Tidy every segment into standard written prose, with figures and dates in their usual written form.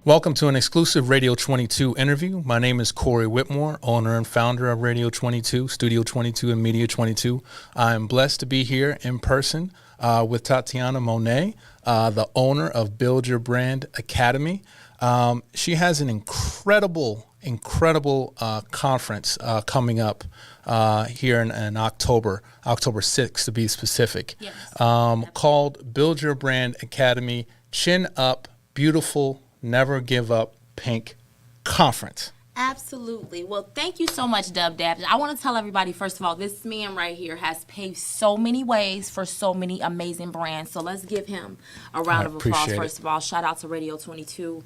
Welcome to an exclusive Radio 22 interview. My name is Corey Whitmore, owner and founder of Radio 22, Studio 22, and Media 22. I am blessed to be here in person with TaTiana MoNay, the owner of Build Your Brand Academy. She has an incredible conference coming up here in October 6th to be specific, Yes. Called Build Your Brand Academy Chin Up, Beautiful, Never Give Up Pink Conference. Absolutely. Well, thank you so much, Dub Dabs. I want to tell everybody, first of all, this man right here has paved so many ways for so many amazing brands. So let's give him a round of applause, first of all. Shout out to Radio 22,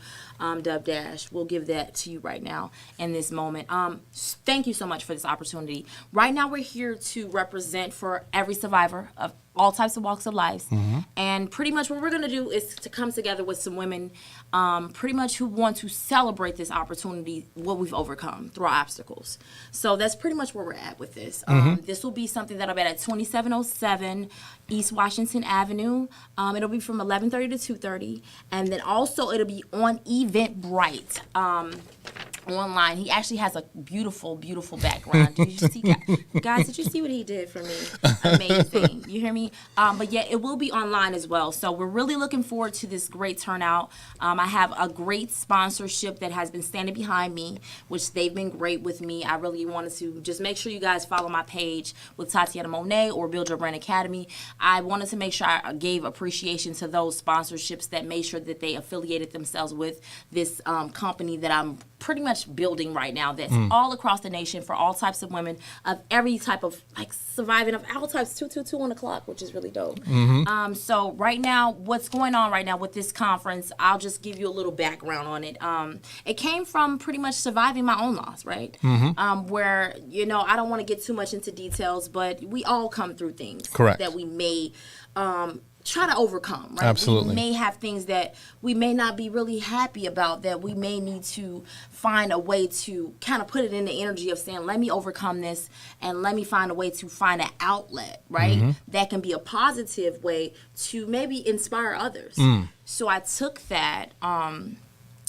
Dub Dash. We'll give that to you right now in this moment. Thank you so much for this opportunity. Right now, we're here to represent for every survivor of all types of walks of life. Mm-hmm. And pretty much what we're going to do is to come together with some women pretty much who want to celebrate this opportunity, what we've overcome through our obstacles. So that's pretty much where we're at with this. This will be something that'll be at 2707 East Washington Avenue. It'll be from 11:30 to 2:30. And then also it'll be on Eventbrite. Online. He actually has a beautiful background. Did you see, guys? Did you see what he did for me? Amazing. You hear me? But yeah, it will be online as well. So we're really looking forward to this great turnout. I have a great sponsorship that has been standing behind me, which they've been great with me. I really wanted to just make sure you guys follow my page with TaTiana MoNay or Build Your Brand Academy. I wanted to make sure I gave appreciation to those sponsorships that made sure that they affiliated themselves with this company that I'm pretty much building right now, that's all across the nation for all types of women of every type of, like, surviving of all types, 222 on the clock, which is really dope. So right now, what's going on right now with this conference, I'll just give you a little background on it. It came from pretty much surviving my own loss, right? Where, you know, I don't want to get too much into details, but we all come through things Correct. That we may try to overcome, right? Absolutely. We may have things that we may not be really happy about, that we may need to find a way to kind of put it in the energy of saying, let me overcome this and let me find a way to find an outlet, right? That can be a positive way to maybe inspire others. So I took that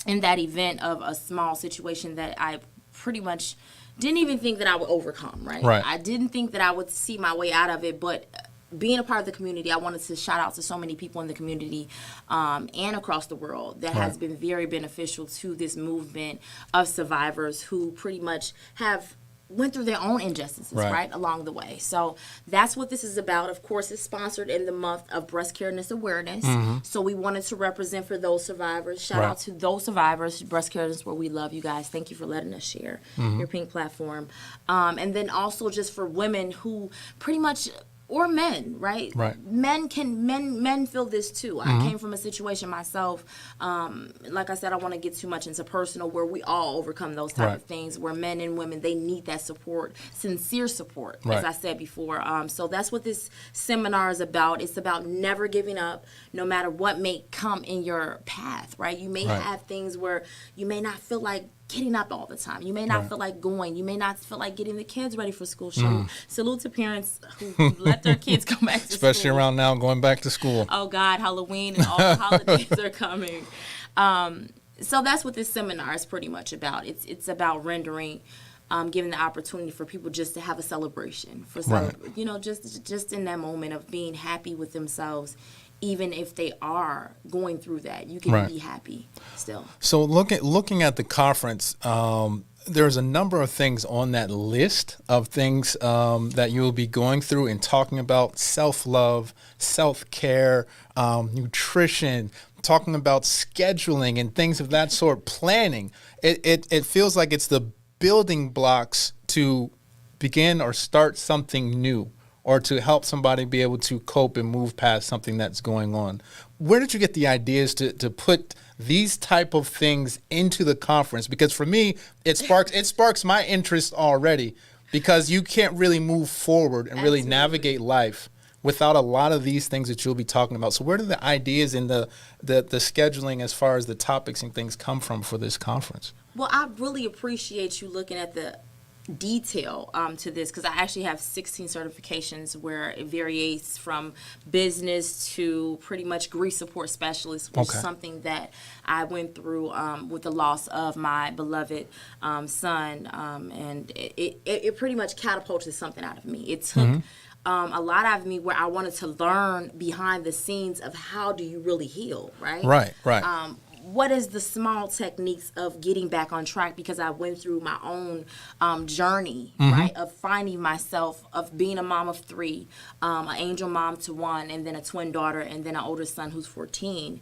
in that event of a small situation that I pretty much didn't even think that I would overcome, right? I didn't think that I would see my way out of it, but being a part of the community, I wanted to shout out to so many people in the community and across the world that has been very beneficial to this movement of survivors who pretty much have went through their own injustices, right, along the way. So that's what this is about. Of course, it's sponsored in the month of Breast Careness Awareness. So we wanted to represent for those survivors. Shout out to those survivors. Breast Careness, where we love you guys. Thank you for letting us share your pink platform. And then also just for women who pretty much, or men, right? Men feel this too. I came from a situation myself. Like I said, I don't want to get too much into personal, where we all overcome those type of things, where men and women, they need that support, sincere support, as I said before. So that's what this seminar is about. It's about never giving up, no matter what may come in your path, right? You may have things where you may not feel like getting up all the time. You may not feel like going. You may not feel like getting the kids ready for school. Salute to parents who let their kids go back to school. Especially around now, going back to school. Oh, God, Halloween and all the holidays are coming. So that's what this seminar is pretty much about. It's about rendering, giving the opportunity for people just to have a celebration. You know, just in that moment of being happy with themselves. Even if they are going through that, you can be happy still. So looking at the conference, there's a number of things on that list of things that you will be going through and talking about: self-love, self-care, nutrition, talking about scheduling and things of that sort, planning. It feels like it's the building blocks to begin or start something new, or to help somebody be able to cope and move past something that's going on. Where did you get the ideas to put these type of things into the conference? Because for me, it sparks my interest already, because you can't really move forward and really navigate life without a lot of these things that you'll be talking about. So where do the ideas and the scheduling as far as the topics and things come from for this conference? Well, I really appreciate you looking at the detail to this, because I actually have 16 certifications where it varies from business to pretty much grief support specialist, which is something that I went through with the loss of my beloved son, and it pretty much catapulted something out of me. It took a lot out of me where I wanted to learn behind the scenes of how do you really heal, right? Right. What is the small techniques of getting back on track, because I went through my own journey, right, of finding myself, of being a mom of 3, an angel mom to 1, and then a twin daughter, and then an older son who's 14.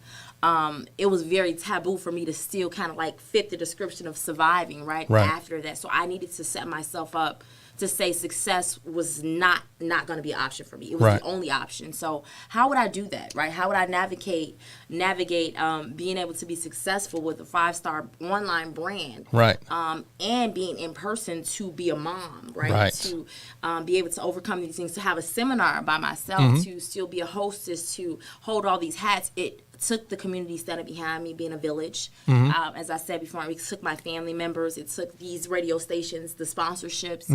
It was very taboo for me to still kind of like fit the description of surviving, right, after that. So I needed to set myself up to say success was not going to be an option for me. It was the only option. So how would I do that, right? How would I navigate being able to be successful with a 5-star online brand, and being in person to be a mom, right? To be able to overcome these things, to have a seminar by myself, to still be a hostess, to hold all these hats. It took the community standing behind me, being a village. As I said before, it took my family members. It took these radio stations, the sponsorships,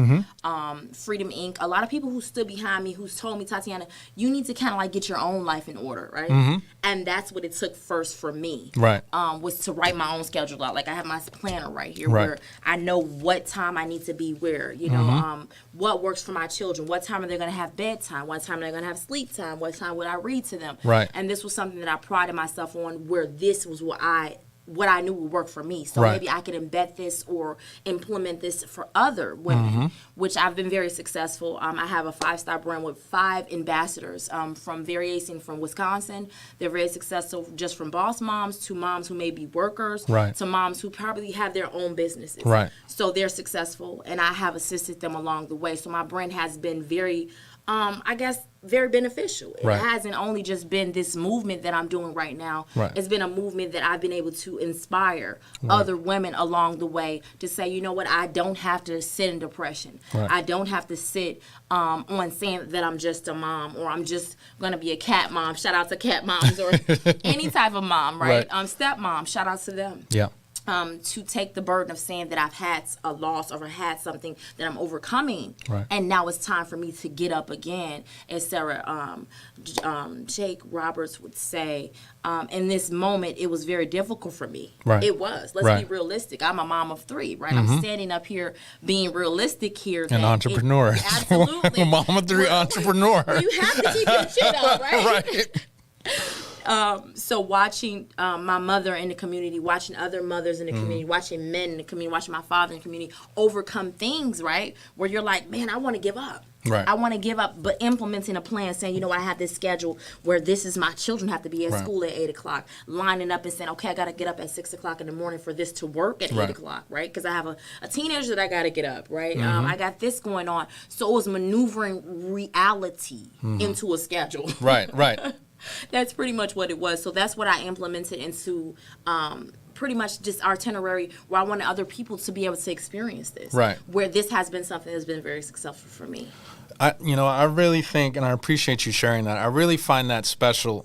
Freedom Inc. A lot of people who stood behind me, who's told me, Tatiana, you need to kind of like get your own life in order, right? And that's what it took first for me, was to write my own schedule out. Like I have my planner right here where I know what time I need to be where, you know, what works for my children, what time are they going to have bedtime, what time are they going to have sleep time, what time would I read to them. And this was something that I prided myself on, where this was what I knew would work for me. So maybe I could embed this or implement this for other women, which I've been very successful. I have a 5-star brand with 5 ambassadors from variation from Wisconsin. They're very successful, just from boss moms to moms who may be workers to moms who probably have their own businesses. So they're successful, and I have assisted them along the way. So my brand has been very, I guess, very beneficial. It hasn't only just been this movement that I'm doing right now. It's been a movement that I've been able to inspire other women along the way to say, you know what, I don't have to sit in depression. I don't have to sit on saying that I'm just a mom, or I'm just going to be a cat mom. Shout out to cat moms, or any type of mom, right? Stepmom, shout out to them. To take the burden of saying that I've had a loss or had something that I'm overcoming, and now it's time for me to get up again. As Sarah Jake Roberts would say, in this moment, it was very difficult for me. It was. Let's be realistic. I'm a mom of 3, right? I'm standing up here being realistic here. An entrepreneur. Absolutely. A mom of 3 entrepreneur. You have to keep your shit up, right? So watching my mother in the community, watching other mothers in the community, watching men in the community, watching my father in the community overcome things, right? Where you're like, man, I want to give up. I want to give up, but implementing a plan, saying, you know, I have this schedule where this is my children have to be at school at 8 o'clock, lining up and saying, okay, I got to get up at 6 o'clock in the morning for this to work at 8 o'clock, right? Because I have a teenager that I got to get up, right? I got this going on. So it was maneuvering reality into a schedule. That's pretty much what it was. So that's what I implemented into pretty much just our itinerary, where I wanted other people to be able to experience this. Where this has been something that's been very successful for me. I really think, and I appreciate you sharing that, I really find that special.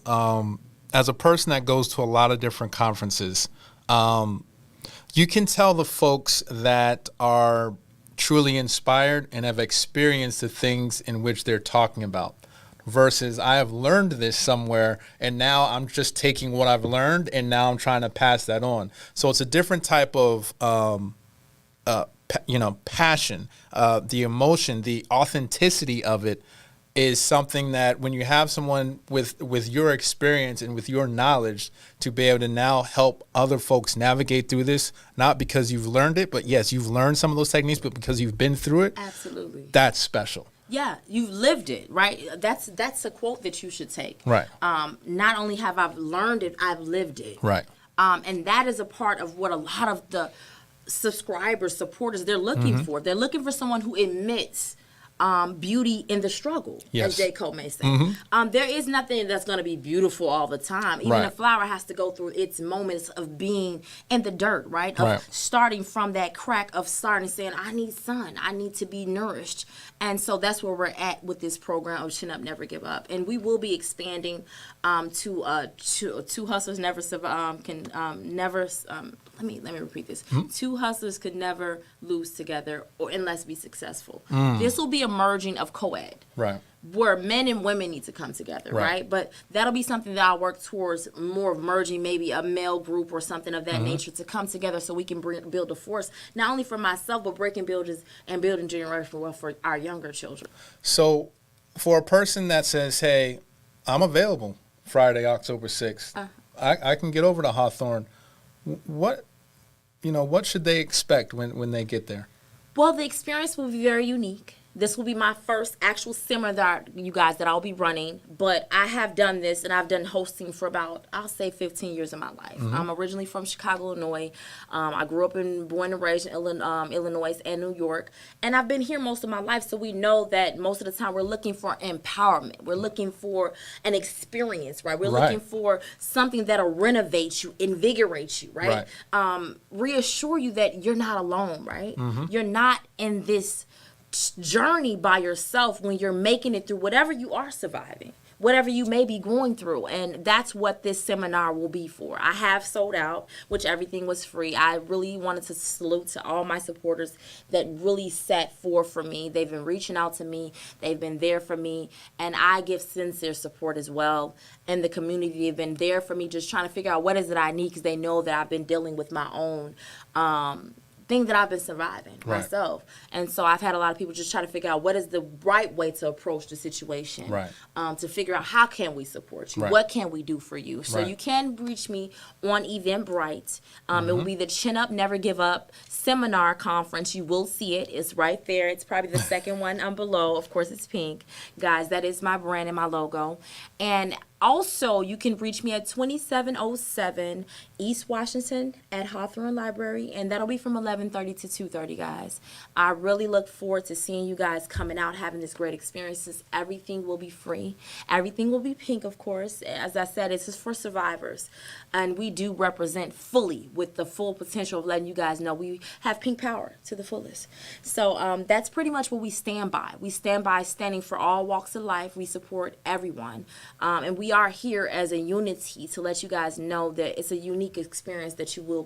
As a person that goes to a lot of different conferences, you can tell the folks that are truly inspired and have experienced the things in which they're talking about. Versus I have learned this somewhere, and now I'm just taking what I've learned, and now I'm trying to pass that on. So it's a different type of, passion. The emotion, the authenticity of it is something that when you have someone with your experience and with your knowledge to be able to now help other folks navigate through this, not because you've learned it, but yes, you've learned some of those techniques, but because you've been through it. Absolutely. That's special. Yeah, you've lived it, right? That's a quote that you should take. Not only have I learned it, I've lived it. And that is a part of what a lot of the subscribers, supporters, they're looking for. They're looking for someone who admits beauty in the struggle, Yes. as J. Cole may say. There is nothing that's going to be beautiful all the time. Even Right. a flower has to go through its moments of being in the dirt, right? Of Right. starting from that crack of starting saying, I need sun, I need to be nourished. And so that's where we're at with this program of Chin Up, Never Give Up. And we will be expanding to two hustlers never can never. Let me repeat this. Two hustlers could never lose together unless be successful. This will be a merging of co-ed. Right. Where men and women need to come together, right? But that'll be something that I'll work towards more of merging, maybe a male group or something of that nature to come together so we can build a force, not only for myself, but breaking buildings and building generational wealth for our younger children. So for a person that says, hey, I'm available Friday, October 6th, I can get over to Hawthorne. What should they expect when they get there? Well, the experience will be very unique. This will be my first actual seminar that I'll be running, but I have done this and I've done hosting for about, I'll say 15 years of my life. I'm originally from Chicago, Illinois. I grew up born and raised in Illinois and New York, and I've been here most of my life, so we know that most of the time we're looking for empowerment. We're looking for an experience, right? We're looking for something that'll renovate you, invigorate you, right? Reassure you that you're not alone, right? You're not in this journey by yourself when you're making it through whatever you are surviving, whatever you may be going through. And that's what this seminar will be for. I have sold out, which everything was free. I really wanted to salute to all my supporters that really sat forth for me. They've been reaching out to me. They've been there for me. And I give sincere support as well. And the community have been there for me, just trying to figure out what is it I need, because they know that I've been dealing with my own thing that I've been surviving myself. And so I've had a lot of people just try to figure out what is the right way to approach the situation, to figure out how can we support you, what can we do for you. So you can reach me on Eventbrite. It will be the Chin Up, Never Give Up seminar conference. You will see it. It's right there. It's probably the second one below. Of course, it's pink. Guys, that is my brand and my logo. And also, you can reach me at 2707 East Washington at Hawthorne Library, and that'll be from 11:30 to 2:30, guys. I really look forward to seeing you guys coming out, having this great experience. Everything will be free. Everything will be pink, of course. As I said, this is for survivors, and we do represent fully with the full potential of letting you guys know we have pink power to the fullest. So that's pretty much what we stand by. We stand by standing for all walks of life. We support everyone, and we are here as a unity to let you guys know that it's a unique experience that you will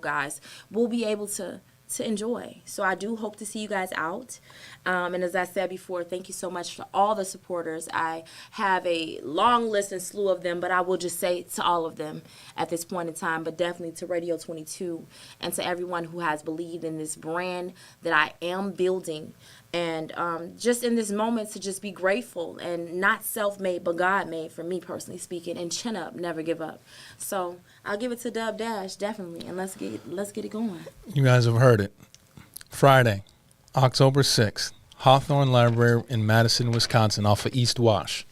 be able to enjoy. So I do hope to see you guys out. And as I said before, thank you so much to all the supporters. I have a long list and slew of them, but I will just say to all of them at this point in time, but definitely to Radio 22 and to everyone who has believed in this brand that I am building. And just in this moment to just be grateful and not self-made, but God-made for me personally speaking. And chin up, never give up. So I'll give it to Dub Dash, definitely. And let's get it going. You guys have heard it. Friday, October 6th, Hawthorne Library in Madison, Wisconsin, off of East Wash.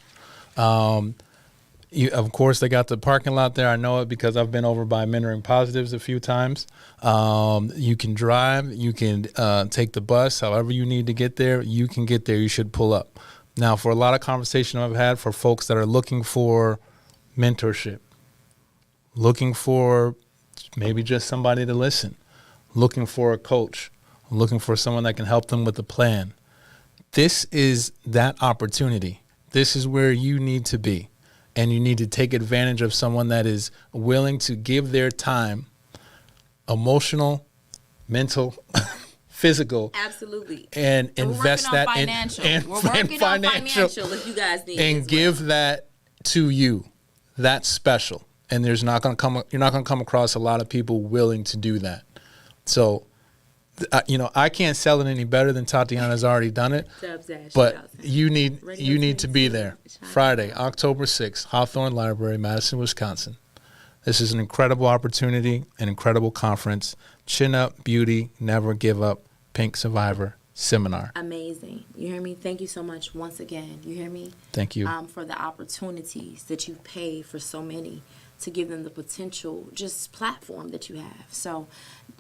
Of course, they got the parking lot there. I know it because I've been over by Mentoring Positives a few times. You can drive. You can take the bus. However you need to get there, you can get there. You should pull up. Now, for a lot of conversation I've had for folks that are looking for mentorship, looking for maybe just somebody to listen, looking for a coach, looking for someone that can help them with a plan, this is that opportunity. This is where you need to be. And you need to take advantage of someone that is willing to give their time, emotional, mental, physical. Absolutely. And invest that in financial if you guys need and give that to you. That's special. And you're not going to come across a lot of people willing to do that. So I can't sell it any better than TaTiana's already done it. But you need to be there. Friday, October 6th, Hawthorne Library, Madison, Wisconsin. This is an incredible opportunity, an incredible conference. Chin Up, Beauty, Never Give Up, Pink Survivor Seminar. Amazing. You hear me? Thank you so much once again. You hear me? Thank you. For the opportunities that you've paid for so many to give them the potential just platform that you have. So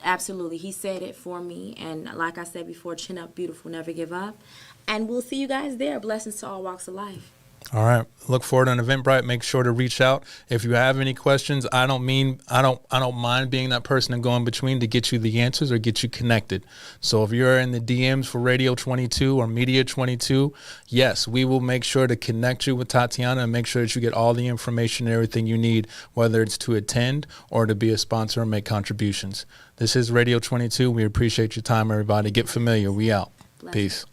Absolutely. He said it for me. And like I said before, chin up, beautiful, never give up. And we'll see you guys there. Blessings to all walks of life. All right. Look forward to an Eventbrite. Make sure to reach out. If you have any questions, I don't mind being that person and go in between to get you the answers or get you connected. So if you're in the DMs for Radio 22 or Media 22, yes, we will make sure to connect you with TaTiana and make sure that you get all the information and everything you need, whether it's to attend or to be a sponsor and make contributions. This is Radio 22. We appreciate your time, everybody. Get familiar. We out. Blessings. Peace.